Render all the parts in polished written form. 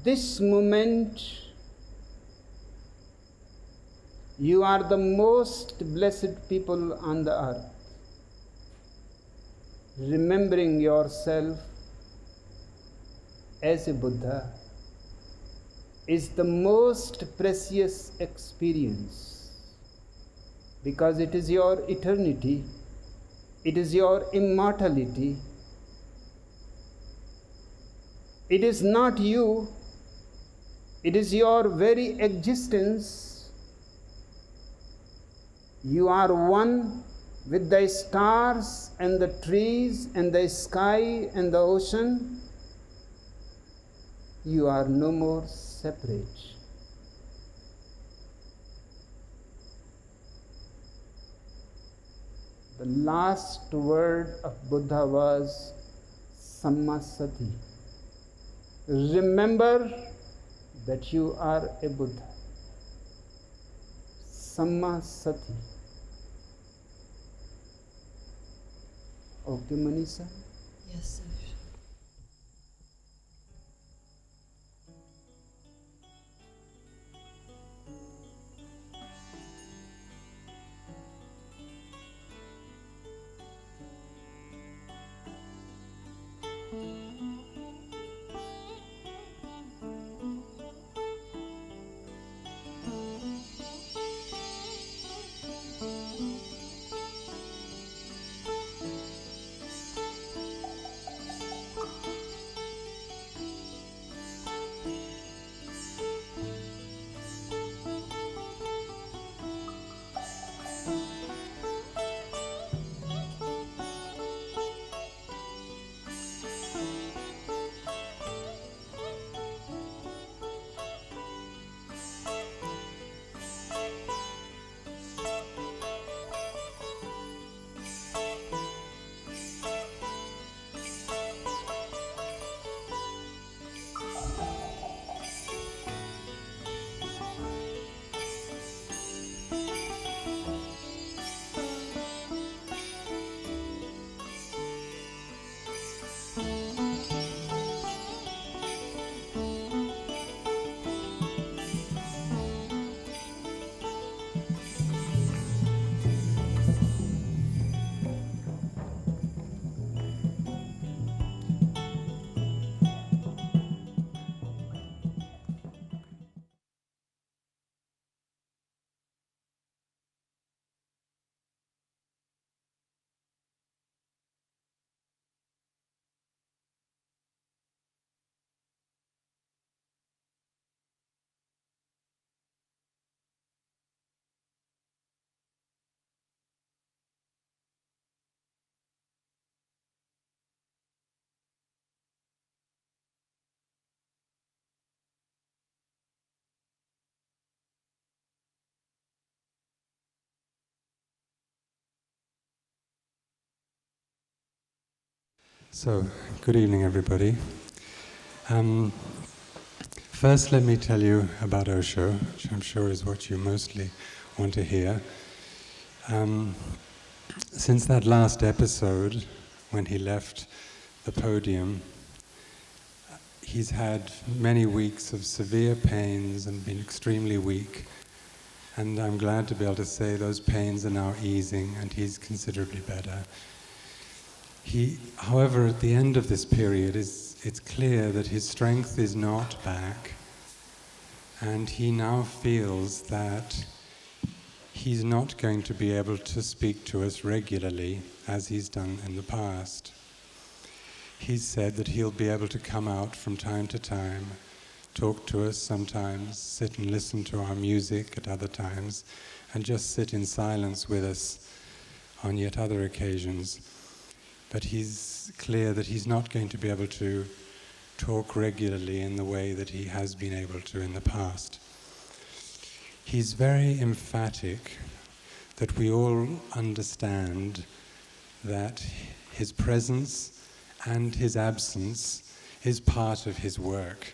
this moment, you are the most blessed people on the earth. Remembering yourself as a Buddha is the most precious experience, because it is your eternity, it is your immortality. It is not you, it is your very existence. You are one with the stars and the trees and the sky and the ocean. You are no more separate. The last word of Buddha was Sammasati. Remember that you are a Buddha. Sammasati. Okay, Manisha? Yes, sir. So, good evening, everybody. First, let me tell you about Osho, which I'm sure is what you mostly want to hear. Since that last episode, when he left the podium, he's had many weeks of severe pains and been extremely weak. And I'm glad to be able to say those pains are now easing and he's considerably better. However, at the end of this period, it's clear that his strength is not back, and he now feels that he's not going to be able to speak to us regularly as he's done in the past. He's said that he'll be able to come out from time to time, talk to us sometimes, sit and listen to our music at other times, and just sit in silence with us on yet other occasions. But he's clear that he's not going to be able to talk regularly in the way that he has been able to in the past. He's very emphatic that we all understand that his presence and his absence is part of his work.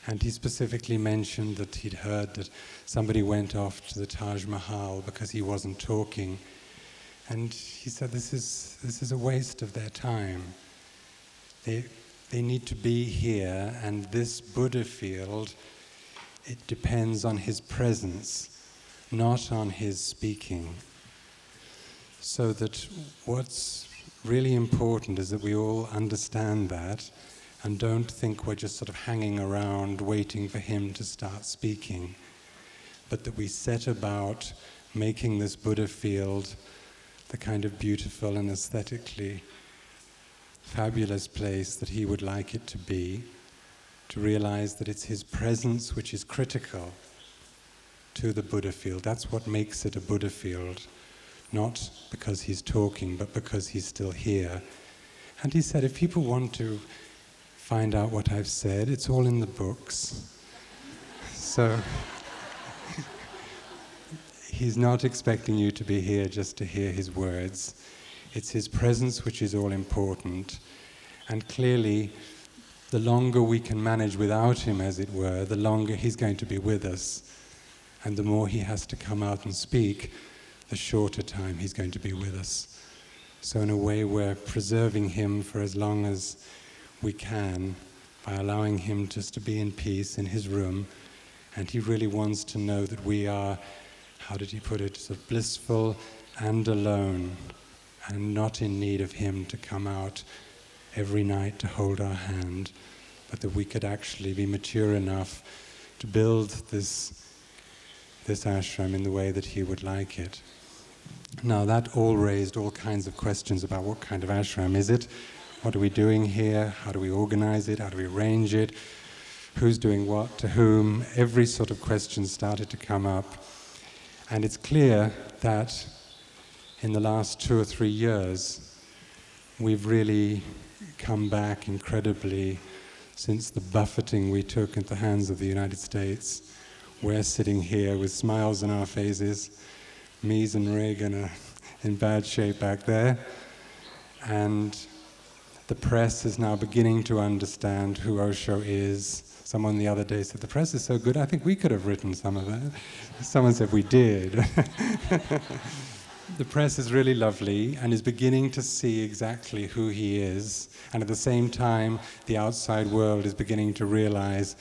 And he specifically mentioned that he'd heard that somebody went off to the Taj Mahal because he wasn't talking. And he said this is a waste of their time. they need to be here, and this Buddha field, it depends on his presence, not on his speaking. So that what's really important is that we all understand that and don't think we're just sort of hanging around waiting for him to start speaking, but that we set about making this Buddha field the kind of beautiful and aesthetically fabulous place that he would like it to be, to realize that it's his presence which is critical to the Buddha field. That's what makes it a Buddha field, not because he's talking, but because he's still here. And he said, if people want to find out what I've said, it's all in the books. So he's not expecting you to be here just to hear his words. It's his presence which is all important. And clearly, the longer we can manage without him, as it were, the longer he's going to be with us. And the more he has to come out and speak, the shorter time he's going to be with us. So in a way, we're preserving him for as long as we can by allowing him just to be in peace in his room. And he really wants to know that we are, how did he put it, sort of blissful and alone, and not in need of him to come out every night to hold our hand, but that we could actually be mature enough to build this ashram in the way that he would like it. Now that all raised all kinds of questions about what kind of ashram is it, what are we doing here, how do we organize it, how do we arrange it, who's doing what to whom. Every sort of question started to come up. And it's clear that in the last 2 or 3 years, we've really come back incredibly since the buffeting we took at the hands of the United States. We're sitting here with smiles on our faces. Mies and Reagan are in bad shape back there. And the press is now beginning to understand who Osho is. Someone the other day said, the press is so good, I think we could have written some of that. Someone said we did. The press is really lovely and is beginning to see exactly who he is. And at the same time, the outside world is beginning to realize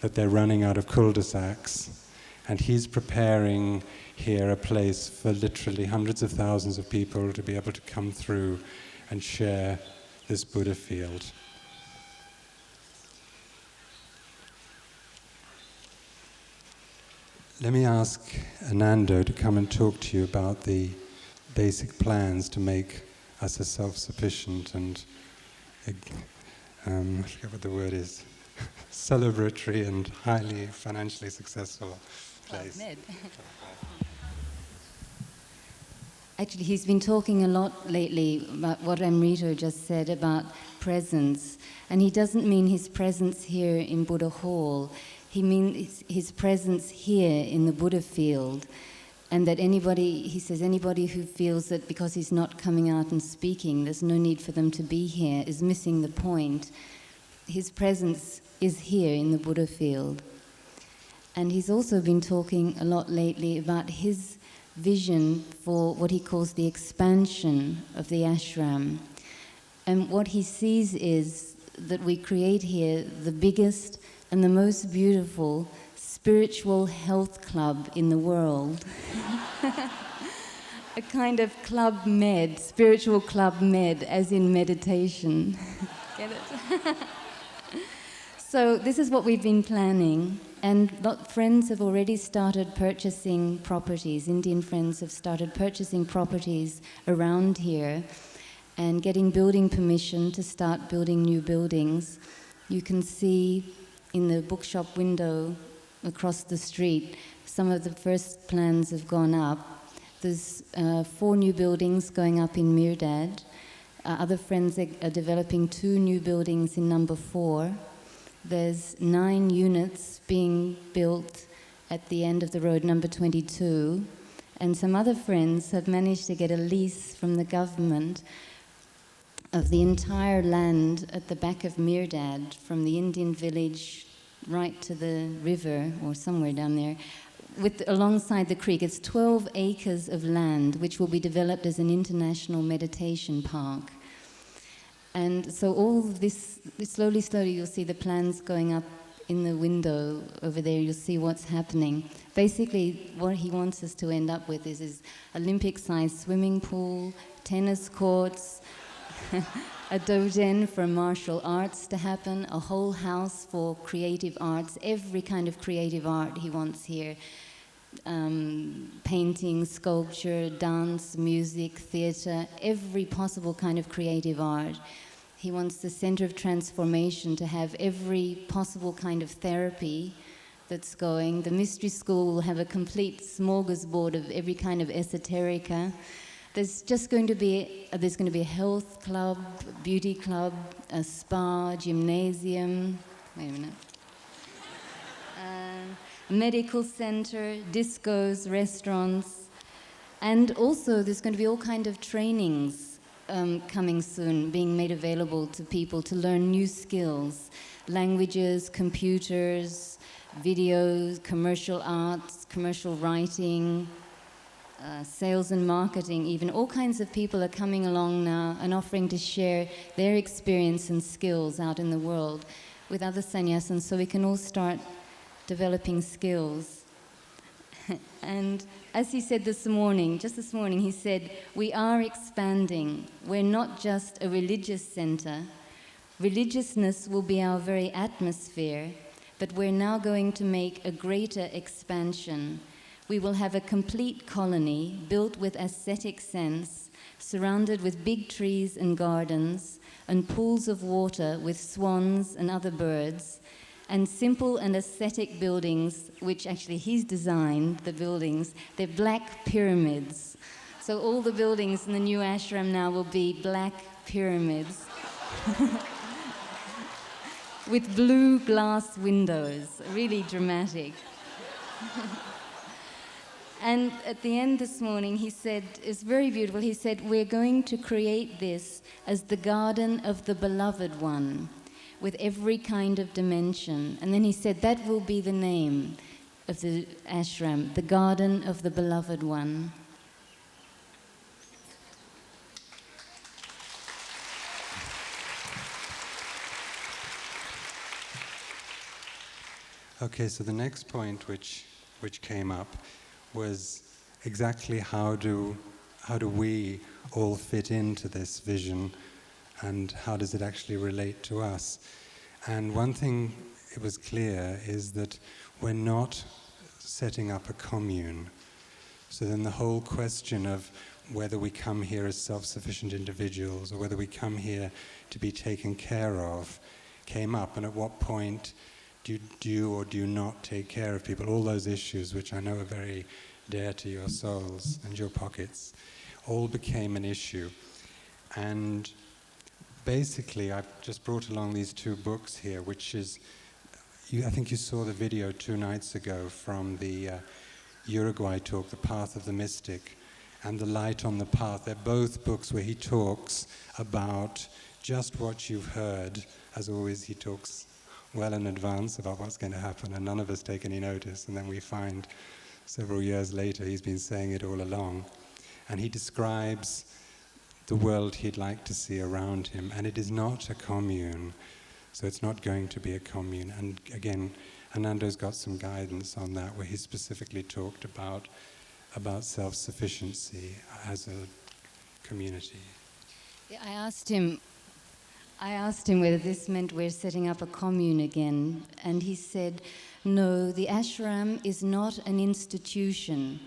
that they're running out of cul-de-sacs. And he's preparing here a place for literally hundreds of thousands of people to be able to come through and share this Buddha field. Let me ask Anando to come and talk to you about the basic plans to make us a self-sufficient and, I forget what the word is, celebratory and highly financially successful place. Actually, he's been talking a lot lately about what Amrita just said about presence. And he doesn't mean his presence here in Buddha Hall. He means his presence here in the Buddha field. And that anybody, he says, anybody who feels that because he's not coming out and speaking, there's no need for them to be here, is missing the point. His presence is here in the Buddha field. And he's also been talking a lot lately about his vision for what he calls the expansion of the ashram. And what he sees is that we create here the biggest and the most beautiful spiritual health club in the world. A kind of club med, spiritual club med, as in meditation. Get it? So this is what we've been planning, and friends have already started purchasing properties. Indian friends have started purchasing properties around here and getting building permission to start building new buildings. You can see in the bookshop window across the street, some of the first plans have gone up. There's 4 new buildings going up in Mirdad. Other friends are developing 2 new buildings in number 4. There's 9 units being built at the end of the road, number 22. And some other friends have managed to get a lease from the government of the entire land at the back of Mirdad, from the Indian village right to the river, or somewhere down there, alongside the creek. It's 12 acres of land, which will be developed as an international meditation park. And so all this, slowly, slowly, you'll see the plans going up in the window over there. You'll see what's happening. Basically, what he wants us to end up with is Olympic-sized swimming pool, tennis courts, a dojen for martial arts to happen, a whole house for creative arts, every kind of creative art he wants here. Painting, sculpture, dance, music, theatre, every possible kind of creative art. He wants the Centre of Transformation to have every possible kind of therapy that's going. The Mystery School will have a complete smorgasbord of every kind of esoterica. There's going to be a health club, beauty club, a spa, gymnasium. Wait a minute. Medical center, discos, restaurants, and also there's going to be all kind of trainings coming soon, being made available to people to learn new skills, languages, computers, videos, commercial arts, commercial writing, sales and marketing even. All kinds of people are coming along now and offering to share their experience and skills out in the world with other sannyasins so we can all start developing skills. And as he said just this morning, he said, we are expanding. We're not just a religious center. Religiousness will be our very atmosphere, but we're now going to make a greater expansion. We will have a complete colony built with aesthetic sense, surrounded with big trees and gardens, and pools of water with swans and other birds, and simple and aesthetic buildings, which actually he's designed, the buildings. They're black pyramids. So all the buildings in the new ashram now will be black pyramids with blue glass windows, really dramatic. And at the end this morning, he said, it's very beautiful, he said, we're going to create this as the garden of the beloved one, with every kind of dimension. And then he said, that will be the name of the ashram, the garden of the beloved one. Okay, so the next point which came up was exactly how do we all fit into this vision, and how does it actually relate to us? And one thing it was clear is that we're not setting up a commune. So then the whole question of whether we come here as self-sufficient individuals or whether we come here to be taken care of came up, and at what point do you or do you not take care of people? All those issues which I know are very dear to your souls and your pockets all became an issue. And basically, I've just brought along these two books here, which is, I think you saw the video 2 nights ago from the Uruguay talk, The Path of the Mystic, and The Light on the Path. They're both books where he talks about just what you've heard. As always, he talks well in advance about what's going to happen, and none of us take any notice, and then we find several years later he's been saying it all along. And he describes the world he'd like to see around him, and it is not a commune, so it's not going to be a commune. And again, Anando's got some guidance on that, where he specifically talked about self-sufficiency as a community. Yeah, I asked him whether this meant we're setting up a commune again, and he said, no, the ashram is not an institution.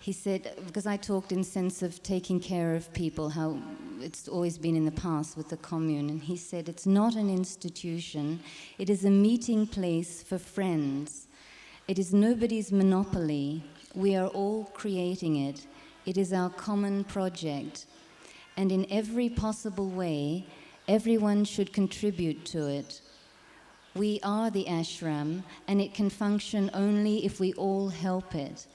He said, because I talked in sense of taking care of people, how it's always been in the past with the commune, and he said, it's not an institution, it is a meeting place for friends. It is nobody's monopoly. We are all creating it. It is our common project. And in every possible way, everyone should contribute to it. We are the ashram, and it can function only if we all help it.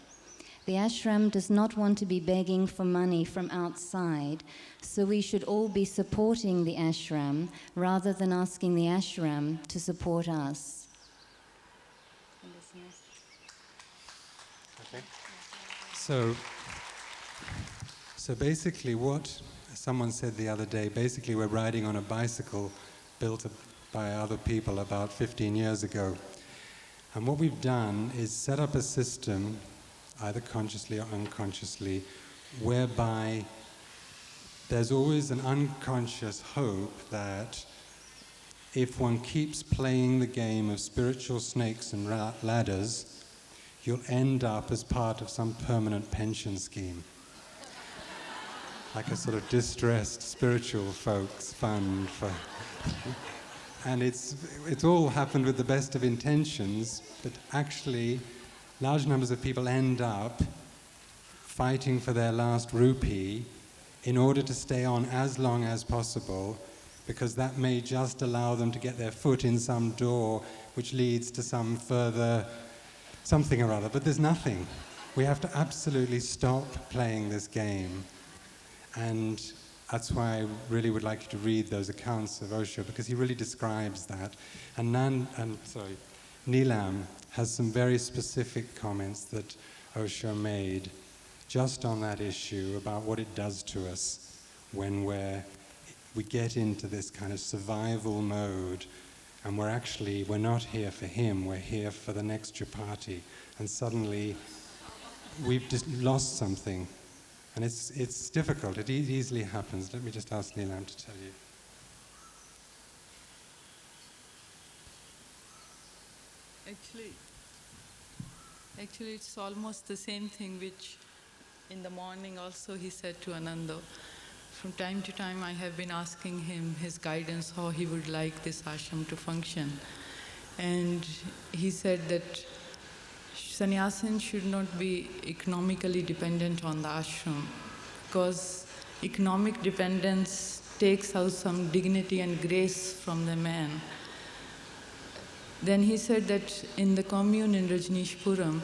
The ashram does not want to be begging for money from outside, so we should all be supporting the ashram rather than asking the ashram to support us. Okay. So basically what someone said the other day, basically we're riding on a bicycle built by other people about 15 years ago. And what we've done is set up a system, either consciously or unconsciously, whereby there's always an unconscious hope that if one keeps playing the game of spiritual snakes and ladders, you'll end up as part of some permanent pension scheme. Like a sort of distressed spiritual folks fund for... And it's all happened with the best of intentions, but actually large numbers of people end up fighting for their last rupee in order to stay on as long as possible, because that may just allow them to get their foot in some door which leads to some further something or other. But there's nothing. We have to absolutely stop playing this game. And that's why I really would like you to read those accounts of Osho, because he really describes that. And Neelam has some very specific comments that Osho made just on that issue about what it does to us when we get into this kind of survival mode, and we're not here for him, we're here for the next chapati, and suddenly we've just lost something. And it's difficult, it easily happens. Let me just ask Neelam to tell you. Actually it's almost the same thing which in the morning also he said to Ananda. From time to time I have been asking him his guidance, how he would like this ashram to function. And he said that sannyasins should not be economically dependent on the ashram, because economic dependence takes out some dignity and grace from the man. Then he said that in the commune in Rajneeshpuram,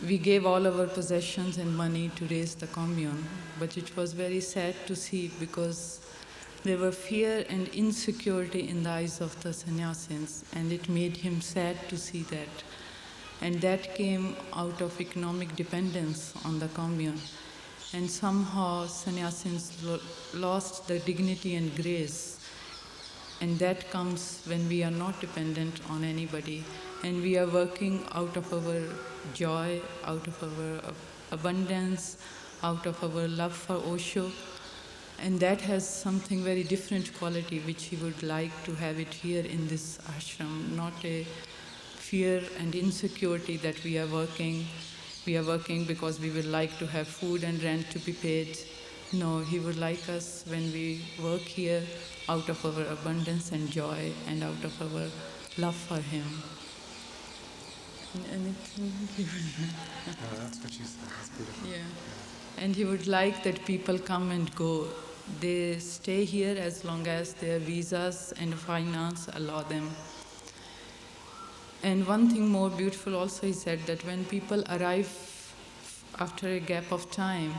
we gave all our possessions and money to raise the commune, but it was very sad to see, because there were fear and insecurity in the eyes of the sannyasins, and it made him sad to see that. And that came out of economic dependence on the commune. And somehow sannyasins lost the dignity and grace. And that comes when we are not dependent on anybody, and we are working out of our joy, out of our abundance, out of our love for Osho. And that has something very different quality which he would like to have it here in this ashram, not a fear and insecurity that we are working because we would like to have food and rent to be paid. No, he would like us when we work here out of our abundance and joy and out of our love for him. That's what you said, that's beautiful. Yeah. And he would like that people come and go. They stay here as long as their visas and finance allow them. And one thing more beautiful also, he said that when people arrive after a gap of time,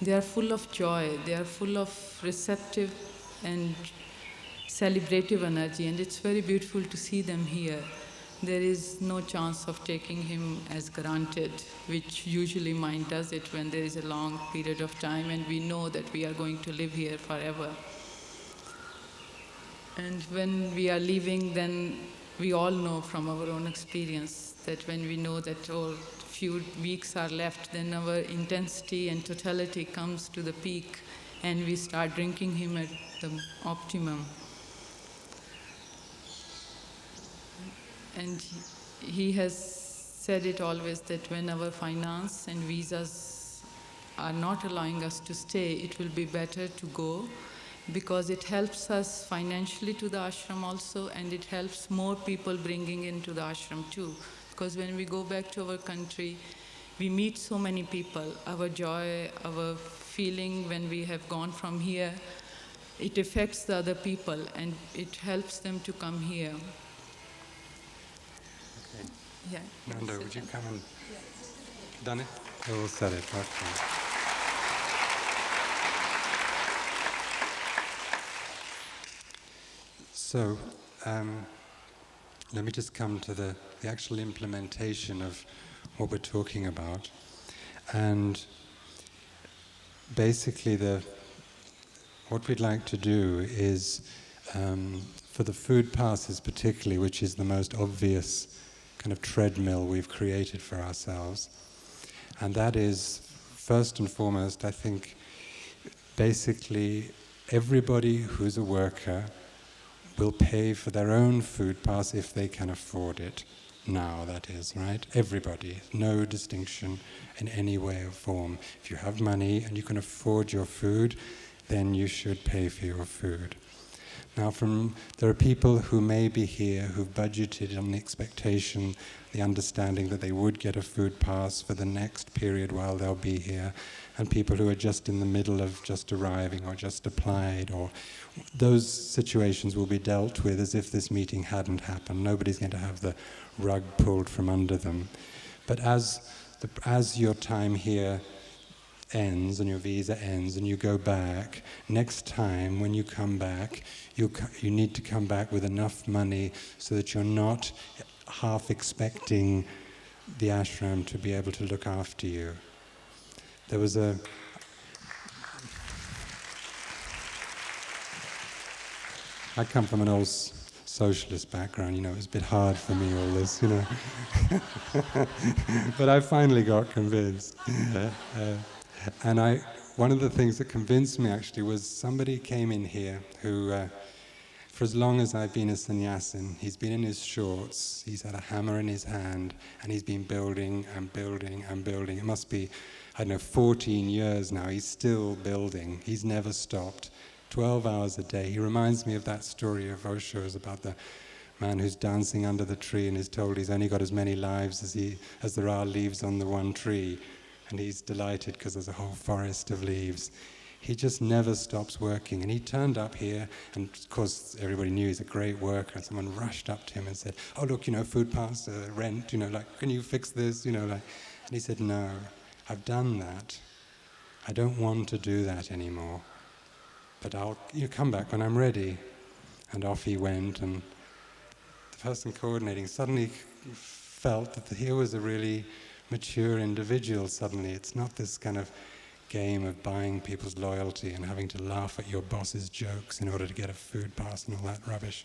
they are full of joy, they are full of receptive and celebrative energy, and it's very beautiful to see them here. There is no chance of taking him as granted, which usually mind does it when there is a long period of time and we know that we are going to live here forever. And when we are leaving, then we all know from our own experience that when we know that few weeks are left, then our intensity and totality comes to the peak and we start drinking him at the optimum. And he has said it always that when our finance and visas are not allowing us to stay, it will be better to go, because it helps us financially to the ashram also, and it helps more people bringing into the ashram too. Because when we go back to our country, we meet so many people. Our joy, our feeling when we have gone from here, it affects the other people and it helps them to come here. Okay. Yeah. Nanda, would you come and... Done it? All said it, okay. So, let me just come to the actual implementation of what we're talking about. And basically the what we'd like to do is, for the food passes particularly, which is the most obvious kind of treadmill we've created for ourselves, and that is, first and foremost, I think, basically everybody who's a worker will pay for their own food pass if they can afford it. Now, that is, right? Everybody, no distinction in any way or form. If you have money and you can afford your food, then you should pay for your food. Now, there are people who may be here who've budgeted on the expectation, the understanding that they would get a food pass for the next period while they'll be here, and people who are just in the middle of just arriving or just applied, or those situations will be dealt with as if this meeting hadn't happened. Nobody's going to have the rug pulled from under them. But as your time here ends and your visa ends and you go back, next time when you come back, you need to come back with enough money so that you're not half expecting the ashram to be able to look after you. There was I come from an old socialist background, it was a bit hard for me, all this, But I finally got convinced. And one of the things that convinced me actually was somebody came in here who, for as long as I've been a sannyasin, he's been in his shorts, he's had a hammer in his hand, and he's been building and building and building. It must be, 14 years now, he's still building. He's never stopped. 12 hours a day. He reminds me of that story of Osho's about the man who's dancing under the tree and is told he's only got as many lives as there are leaves on the one tree. And he's delighted because there's a whole forest of leaves. He just never stops working. And he turned up here, and of course everybody knew he's a great worker, and someone rushed up to him and said, "Oh look, food pass, rent, can you fix this, And he said, "No, I've done that. I don't want to do that anymore. But I'll come back when I'm ready." And off he went, and the person coordinating suddenly felt that here was a really mature individual suddenly. It's not this kind of game of buying people's loyalty and having to laugh at your boss's jokes in order to get a food pass and all that rubbish.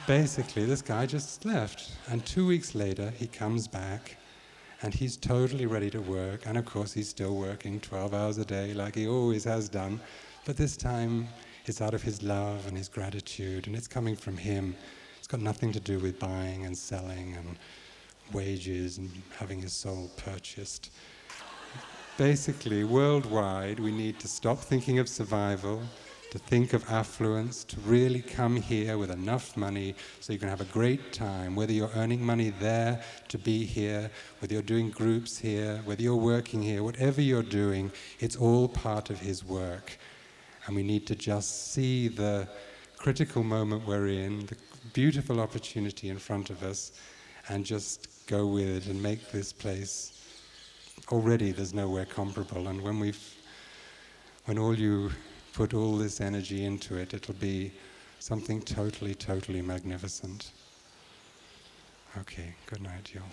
Basically, this guy just left, and 2 weeks later he comes back, and he's totally ready to work, and of course he's still working 12 hours a day like he always has done, but this time it's out of his love and his gratitude, and it's coming from him. It's got nothing to do with buying and selling and wages and having his soul purchased. Basically, worldwide, we need to stop thinking of survival, to think of affluence, to really come here with enough money so you can have a great time, whether you're earning money there to be here, whether you're doing groups here, whether you're working here, whatever you're doing, it's all part of his work. And we need to just see the critical moment we're in, the beautiful opportunity in front of us, and just go with it and make this place, already there's nowhere comparable. And when all you put all this energy into it, it'll be something totally, totally magnificent. Okay, good night, y'all.